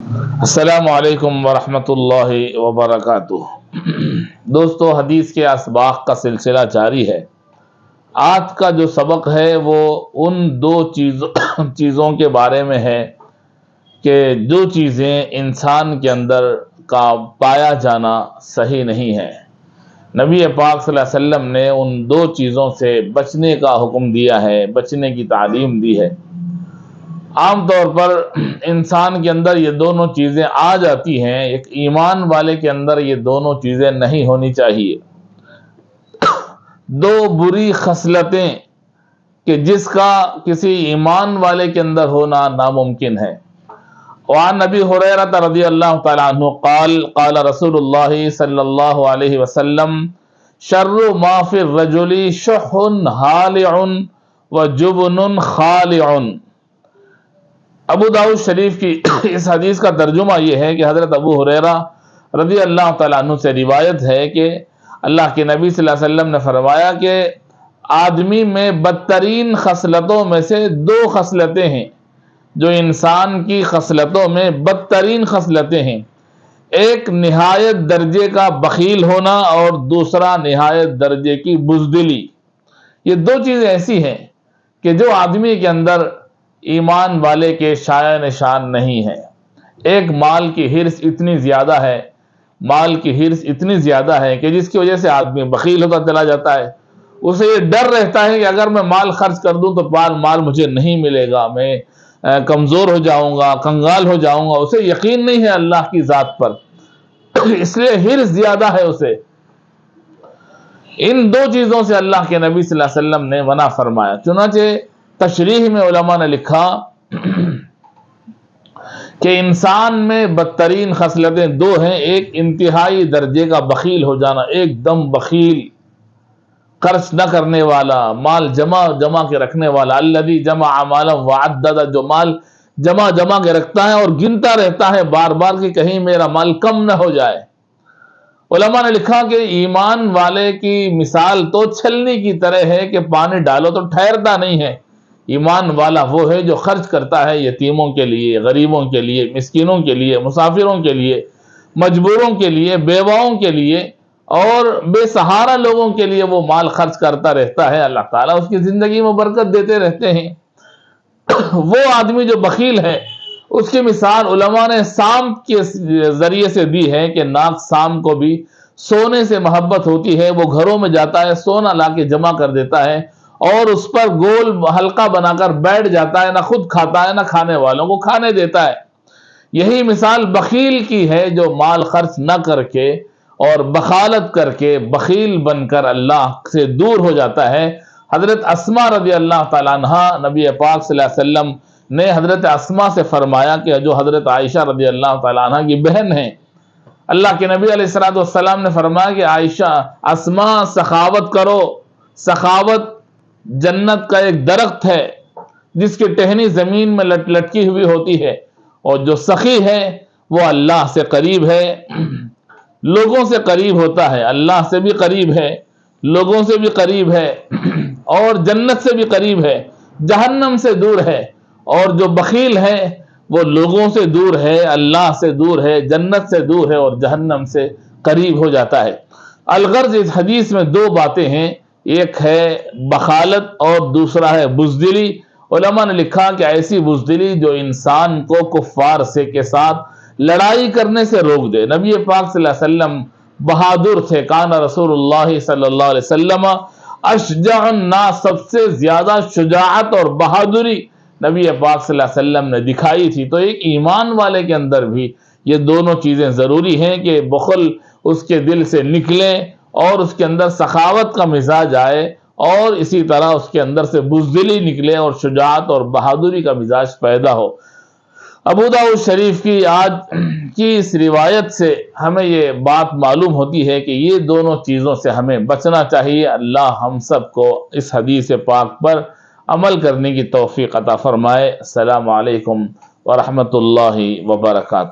السلام علیکم ورحمۃ اللہ وبرکاتہ۔ دوستو، حدیث کے اسباق کا سلسلہ جاری ہے۔ آج کا جو سبق ہے وہ ان دو چیزوں کے بارے میں ہے کہ جو چیزیں انسان کے اندر کا پایا جانا صحیح نہیں ہے۔ نبی پاک صلی اللہ علیہ وسلم نے ان دو چیزوں سے بچنے کا حکم دیا ہے، بچنے کی تعلیم دی ہے۔ عام طور پر انسان کے اندر یہ دونوں چیزیں آ جاتی ہیں، ایک ایمان والے کے اندر یہ دونوں چیزیں نہیں ہونی چاہیے۔ دو بری خصلتیں کہ جس کا کسی ایمان والے کے اندر ہونا ناممکن ہے۔ وعن ابی ہریرہ رضی اللہ تعالی عنہ قال قال رسول اللہ صلی اللہ علیہ وسلم شر ما فی الرجل شح ہالع وجبن خالع۔ ابو داؤد شریف کی اس حدیث کا ترجمہ یہ ہے کہ حضرت ابو ہریرہ رضی اللہ تعالیٰ عنہ سے روایت ہے کہ اللہ کے نبی صلی اللہ علیہ وسلم نے فرمایا کہ آدمی میں بدترین خصلتوں میں سے دو خصلتیں ہیں، جو انسان کی خصلتوں میں بدترین خصلتیں ہیں۔ ایک نہایت درجے کا بخیل ہونا اور دوسرا نہایت درجے کی بزدلی۔ یہ دو چیزیں ایسی ہیں کہ جو آدمی کے اندر ایمان والے کے شایع نشان نہیں ہے۔ ایک مال کی حرص اتنی زیادہ ہے، مال کی حرص اتنی زیادہ ہے کہ جس کی وجہ سے آدمی بخیل ہوتا چلا جاتا ہے۔ اسے یہ ڈر رہتا ہے کہ اگر میں مال خرچ کر دوں تو مال مجھے نہیں ملے گا، میں کمزور ہو جاؤں گا، کنگال ہو جاؤں گا۔ اسے یقین نہیں ہے اللہ کی ذات پر، اس لیے حرص زیادہ ہے اسے۔ ان دو چیزوں سے اللہ کے نبی صلی اللہ علیہ وسلم نے منع فرمایا۔ چنانچہ تشریح میں علماء نے لکھا کہ انسان میں بدترین خصلتیں دو ہیں۔ ایک انتہائی درجے کا بخیل ہو جانا، ایک دم بخیل، خرچ نہ کرنے والا، مال جمع کے رکھنے والا۔ الذی جمع مالا وعدد، جو مال جمع کے رکھتا ہے اور گنتا رہتا ہے بار بار کہ کہیں میرا مال کم نہ ہو جائے۔ علماء نے لکھا کہ ایمان والے کی مثال تو چھلنی کی طرح ہے کہ پانی ڈالو تو ٹھہرتا نہیں ہے۔ ایمان والا وہ ہے جو خرچ کرتا ہے یتیموں کے لیے، غریبوں کے لیے، مسکینوں کے لیے، مسافروں کے لیے، مجبوروں کے لیے، بیواؤں کے لیے اور بے سہارا لوگوں کے لیے وہ مال خرچ کرتا رہتا ہے۔ اللہ تعالیٰ اس کی زندگی میں برکت دیتے رہتے ہیں۔ وہ آدمی جو بخیل ہے اس کی مثال علماء نے سانپ کے ذریعے سے دی ہے کہ ناگ سانپ کو بھی سونے سے محبت ہوتی ہے۔ وہ گھروں میں جاتا ہے، سونا لا کے جمع کر دیتا ہے اور اس پر گول حلقہ بنا کر بیٹھ جاتا ہے، نہ خود کھاتا ہے نہ کھانے والوں کو کھانے دیتا ہے۔ یہی مثال بخیل کی ہے جو مال خرچ نہ کر کے اور بخالت کر کے بخیل بن کر اللہ سے دور ہو جاتا ہے۔ حضرت اسماء رضی اللہ تعالیٰ عنہا، نبی پاک صلی اللہ علیہ وسلم نے حضرت اسماء سے فرمایا کہ جو حضرت عائشہ رضی اللہ تعالیٰ عنہا کی بہن ہیں، اللہ کے نبی علیہ السلام نے فرمایا کہ عائشہ، اسماء سخاوت کرو۔ سخاوت جنت کا ایک درخت ہے جس کی ٹہنی زمین میں لٹکی ہوئی ہوتی ہے، اور جو سخی ہے وہ اللہ سے قریب ہے، لوگوں سے قریب ہوتا ہے، اللہ سے بھی قریب ہے، لوگوں سے بھی قریب ہے اور جنت سے بھی قریب ہے، جہنم سے دور ہے۔ اور جو بخیل ہے وہ لوگوں سے دور ہے، اللہ سے دور ہے، جنت سے دور ہے اور جہنم سے قریب ہو جاتا ہے۔ الغرض اس حدیث میں دو باتیں ہیں، ایک ہے بخالت اور دوسرا ہے بزدلی۔ علماء نے لکھا کہ ایسی بزدلی جو انسان کو کفار سے کے ساتھ لڑائی کرنے سے روک دے۔ نبی پاک صلی اللہ علیہ وسلم بہادر تھے۔ کان رسول اللہ صلی اللہ علیہ وسلم اشجع الناس، سب سے زیادہ شجاعت اور بہادری نبی پاک صلی اللہ علیہ وسلم نے دکھائی تھی۔ تو ایک ایمان والے کے اندر بھی یہ دونوں چیزیں ضروری ہیں کہ بخل اس کے دل سے نکلے اور اس کے اندر سخاوت کا مزاج آئے، اور اسی طرح اس کے اندر سے بزدلی نکلے اور شجاعت اور بہادری کا مزاج پیدا ہو۔ ابو داؤد شریف کی آج کی اس روایت سے ہمیں یہ بات معلوم ہوتی ہے کہ یہ دونوں چیزوں سے ہمیں بچنا چاہیے۔ اللہ ہم سب کو اس حدیث پاک پر عمل کرنے کی توفیق عطا فرمائے۔ السلام علیکم ورحمۃ اللہ وبرکاتہ۔